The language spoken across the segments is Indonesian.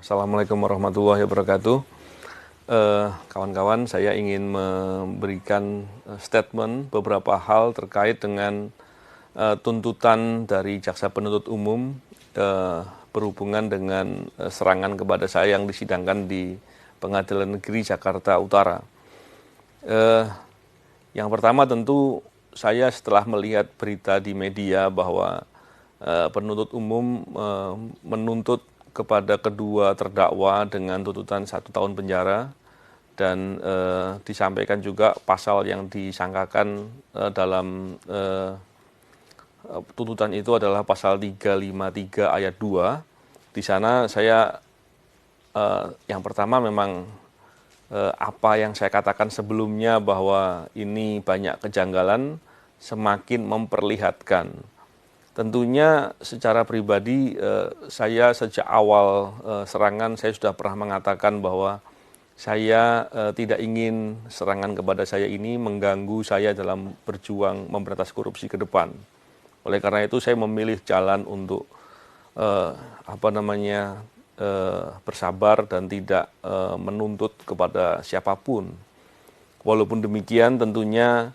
Assalamualaikum warahmatullahi wabarakatuh. Kawan-kawan, saya ingin memberikan statement beberapa hal terkait dengan tuntutan dari jaksa penuntut umum berhubungan dengan serangan kepada saya yang disidangkan di Pengadilan Negeri Jakarta Utara. Yang pertama tentu saya setelah melihat berita di media bahwa penuntut umum menuntut kepada kedua terdakwa dengan tuntutan 1 tahun penjara dan disampaikan juga pasal yang disangkakan dalam tuntutan itu adalah pasal 353 ayat 2. Di sana saya yang pertama memang apa yang saya katakan sebelumnya bahwa ini banyak kejanggalan semakin memperlihatkan. Tentunya secara pribadi saya sejak awal serangan saya sudah pernah mengatakan bahwa saya tidak ingin serangan kepada saya ini mengganggu saya dalam berjuang memberantas korupsi ke depan. Oleh karena itu saya memilih jalan untuk bersabar dan tidak menuntut kepada siapapun. Walaupun demikian tentunya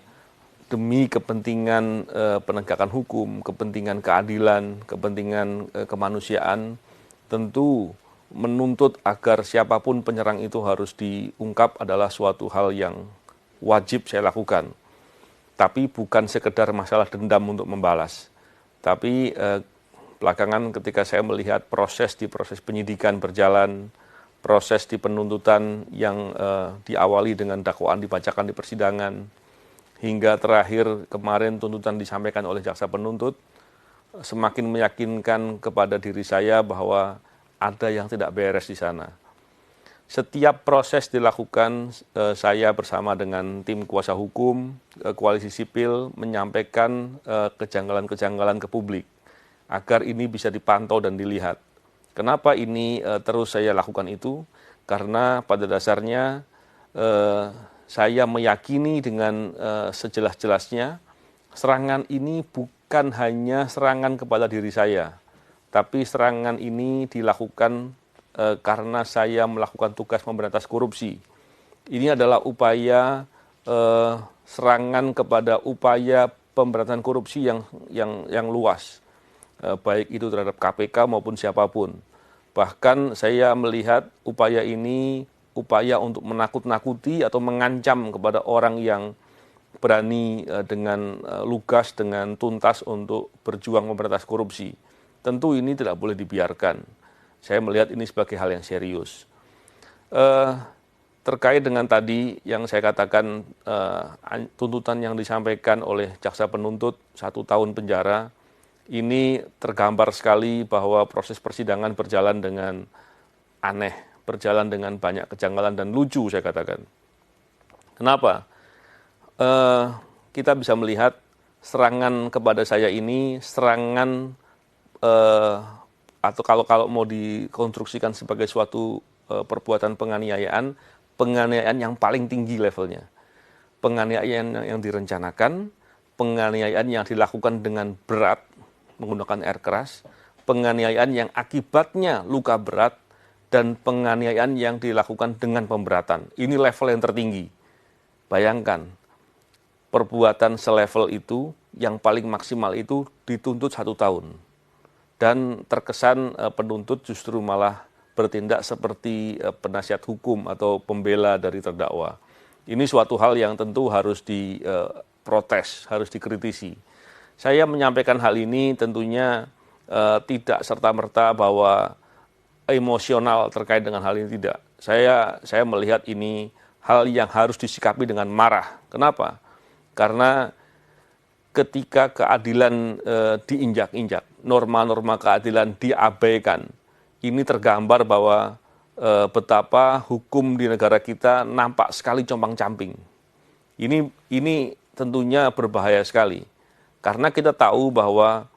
demi kepentingan penegakan hukum, kepentingan keadilan, kepentingan kemanusiaan, tentu menuntut agar siapapun penyerang itu harus diungkap adalah suatu hal yang wajib saya lakukan. Tapi bukan sekedar masalah dendam untuk membalas. Tapi belakangan ketika saya melihat proses penyidikan berjalan, proses di penuntutan yang diawali dengan dakwaan dibacakan di persidangan, hingga terakhir kemarin tuntutan disampaikan oleh jaksa penuntut, semakin meyakinkan kepada diri saya bahwa ada yang tidak beres di sana. Setiap proses dilakukan, saya bersama dengan tim kuasa hukum, koalisi sipil, menyampaikan kejanggalan-kejanggalan ke publik, agar ini bisa dipantau dan dilihat. Kenapa ini terus saya lakukan itu? Karena pada dasarnya saya meyakini dengan sejelas-jelasnya serangan ini bukan hanya serangan kepada diri saya, tapi serangan ini dilakukan karena saya melakukan tugas memberantas korupsi. Ini adalah upaya serangan kepada upaya pemberantasan korupsi yang luas, baik itu terhadap KPK maupun siapapun. Bahkan saya melihat upaya ini upaya untuk menakut-nakuti atau mengancam kepada orang yang berani dengan lugas, dengan tuntas untuk berjuang memberantas korupsi. Tentu ini tidak boleh dibiarkan. Saya melihat ini sebagai hal yang serius. Terkait dengan tadi yang saya katakan tuntutan yang disampaikan oleh jaksa penuntut 1 tahun penjara, ini tergambar sekali bahwa proses persidangan berjalan dengan aneh, berjalan dengan banyak kejanggalan dan lucu saya katakan. Kenapa? Kita bisa melihat serangan kepada saya ini serangan atau kalau mau dikonstruksikan sebagai suatu perbuatan penganiayaan yang paling tinggi levelnya. Penganiayaan yang direncanakan, penganiayaan yang dilakukan dengan berat menggunakan air keras, penganiayaan yang akibatnya luka berat, dan penganiayaan yang dilakukan dengan pemberatan. Ini level yang tertinggi. Bayangkan, perbuatan selevel itu, yang paling maksimal itu dituntut 1 tahun. Dan terkesan penuntut justru malah bertindak seperti penasihat hukum atau pembela dari terdakwa. Ini suatu hal yang tentu harus diprotes, harus dikritisi. Saya menyampaikan hal ini tentunya tidak serta-merta bahwa emosional terkait dengan hal ini, tidak. Saya melihat ini hal yang harus disikapi dengan marah. Kenapa? Karena ketika keadilan diinjak-injak, norma-norma keadilan diabaikan, ini tergambar bahwa betapa hukum di negara kita nampak sekali compang-camping. Ini tentunya berbahaya sekali. Karena kita tahu bahwa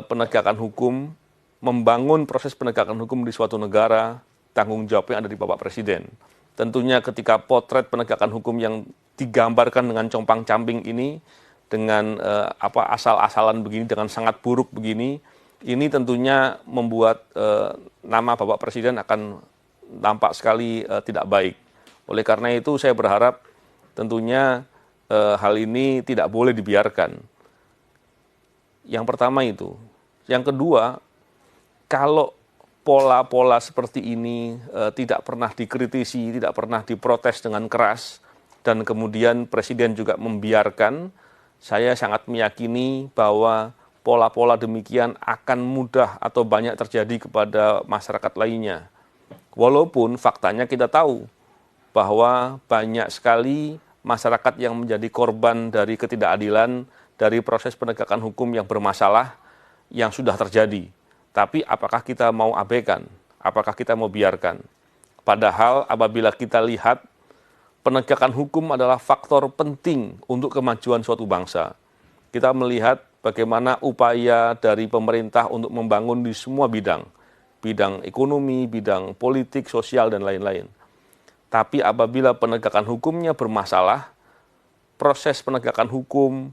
penegakan hukum, membangun proses penegakan hukum di suatu negara, tanggung jawabnya ada di Bapak Presiden. Tentunya ketika potret penegakan hukum yang digambarkan dengan compang-camping ini, dengan asal-asalan begini, dengan sangat buruk begini, ini tentunya membuat nama Bapak Presiden akan tampak sekali tidak baik. Oleh karena itu saya berharap tentunya hal ini tidak boleh dibiarkan. Yang pertama itu. Yang kedua, kalau pola-pola seperti ini tidak pernah dikritisi, tidak pernah diprotes dengan keras, dan kemudian Presiden juga membiarkan, saya sangat meyakini bahwa pola-pola demikian akan mudah atau banyak terjadi kepada masyarakat lainnya. Walaupun faktanya kita tahu bahwa banyak sekali masyarakat yang menjadi korban dari ketidakadilan, dari proses penegakan hukum yang bermasalah yang sudah terjadi. Tapi apakah kita mau abaikan? Apakah kita mau biarkan? Padahal apabila kita lihat penegakan hukum adalah faktor penting untuk kemajuan suatu bangsa. Kita melihat bagaimana upaya dari pemerintah untuk membangun di semua bidang. Bidang ekonomi, bidang politik, sosial, dan lain-lain. Tapi apabila penegakan hukumnya bermasalah, proses penegakan hukum,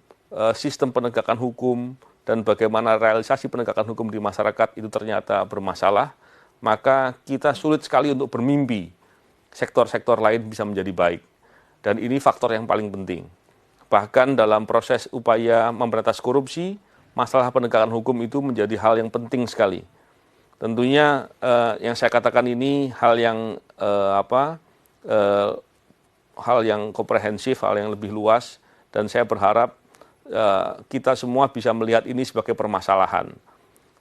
sistem penegakan hukum, dan bagaimana realisasi penegakan hukum di masyarakat itu ternyata bermasalah, maka kita sulit sekali untuk bermimpi sektor-sektor lain bisa menjadi baik. Dan ini faktor yang paling penting. Bahkan dalam proses upaya memberantas korupsi, masalah penegakan hukum itu menjadi hal yang penting sekali. Tentunya yang saya katakan ini hal yang hal yang komprehensif, hal yang lebih luas, dan saya berharap kita semua bisa melihat ini sebagai permasalahan.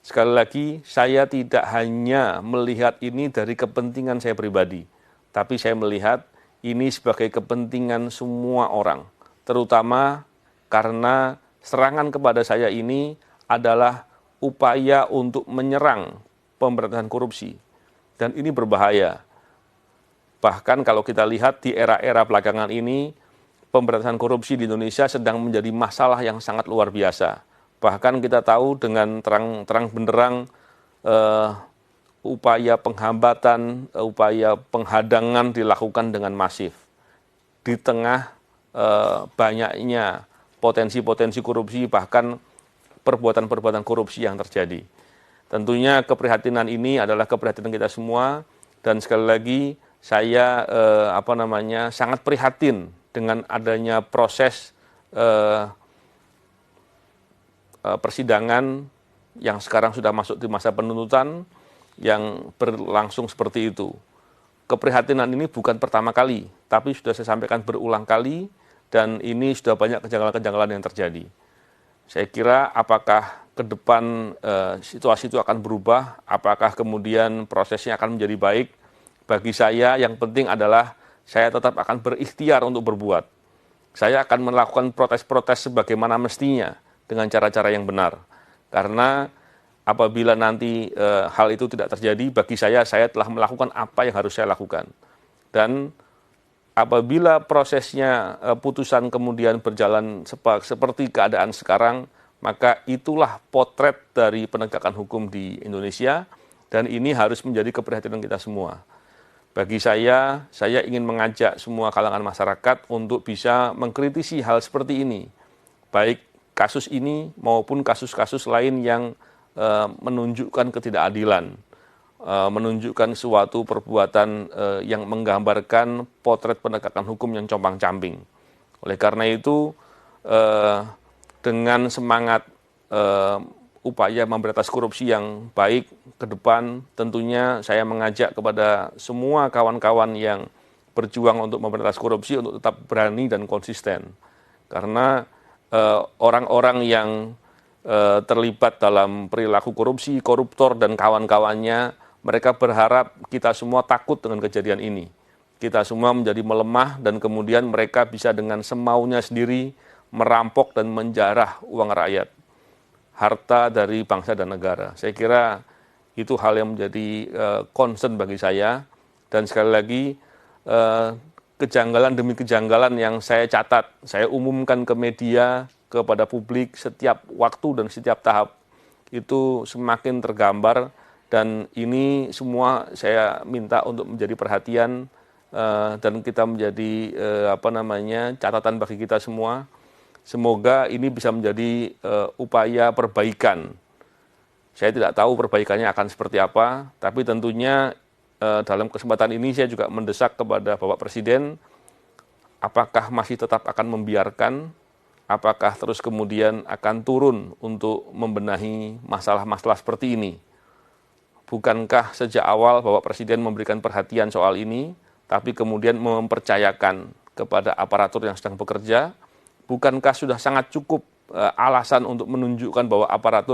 Sekali lagi, saya tidak hanya melihat ini dari kepentingan saya pribadi, tapi saya melihat ini sebagai kepentingan semua orang, terutama karena serangan kepada saya ini adalah upaya untuk menyerang pemberantasan korupsi. Dan ini berbahaya. Bahkan kalau kita lihat di era-era belakangan ini, pemberantasan korupsi di Indonesia sedang menjadi masalah yang sangat luar biasa. Bahkan kita tahu dengan terang benderang upaya penghambatan, upaya penghadangan dilakukan dengan masif. Di tengah banyaknya potensi-potensi korupsi, bahkan perbuatan-perbuatan korupsi yang terjadi. Tentunya keprihatinan ini adalah keprihatinan kita semua, dan sekali lagi saya sangat prihatin dengan adanya proses persidangan yang sekarang sudah masuk di masa penuntutan yang berlangsung seperti itu. Keprihatinan ini bukan pertama kali, tapi sudah saya sampaikan berulang kali, dan ini sudah banyak kejanggalan-kejanggalan yang terjadi. Saya kira apakah ke depan situasi itu akan berubah, apakah kemudian prosesnya akan menjadi baik, bagi saya yang penting adalah saya tetap akan berikhtiar untuk berbuat. Saya akan melakukan protes-protes sebagaimana mestinya dengan cara-cara yang benar. Karena apabila nanti hal itu tidak terjadi, bagi saya telah melakukan apa yang harus saya lakukan. Dan apabila prosesnya putusan kemudian berjalan seperti keadaan sekarang, maka itulah potret dari penegakan hukum di Indonesia, dan ini harus menjadi keprihatinan kita semua. Bagi saya ingin mengajak semua kalangan masyarakat untuk bisa mengkritisi hal seperti ini, baik kasus ini maupun kasus-kasus lain yang menunjukkan ketidakadilan, menunjukkan suatu perbuatan yang menggambarkan potret penegakan hukum yang compang-camping. Oleh karena itu, dengan semangat upaya memberantas korupsi yang baik ke depan, tentunya saya mengajak kepada semua kawan-kawan yang berjuang untuk memberantas korupsi untuk tetap berani dan konsisten. Karena orang-orang yang terlibat dalam perilaku korupsi, koruptor dan kawan-kawannya, mereka berharap kita semua takut dengan kejadian ini. Kita semua menjadi melemah dan kemudian mereka bisa dengan semaunya sendiri merampok dan menjarah uang rakyat, harta dari bangsa dan negara. Saya kira itu hal yang menjadi concern bagi saya, dan sekali lagi kejanggalan demi kejanggalan yang saya catat, saya umumkan ke media, kepada publik setiap waktu dan setiap tahap, itu semakin tergambar, dan ini semua saya minta untuk menjadi perhatian dan kita menjadi catatan bagi kita semua. Semoga ini bisa menjadi upaya perbaikan Saya tidak tahu perbaikannya akan seperti apa, tapi tentunya dalam kesempatan ini saya juga mendesak kepada Bapak Presiden, apakah masih tetap akan membiarkan, apakah terus kemudian akan turun untuk membenahi masalah-masalah seperti ini. Bukankah sejak awal Bapak Presiden memberikan perhatian soal ini, tapi kemudian mempercayakan kepada aparatur yang sedang bekerja, bukankah sudah sangat cukup alasan untuk menunjukkan bahwa aparatur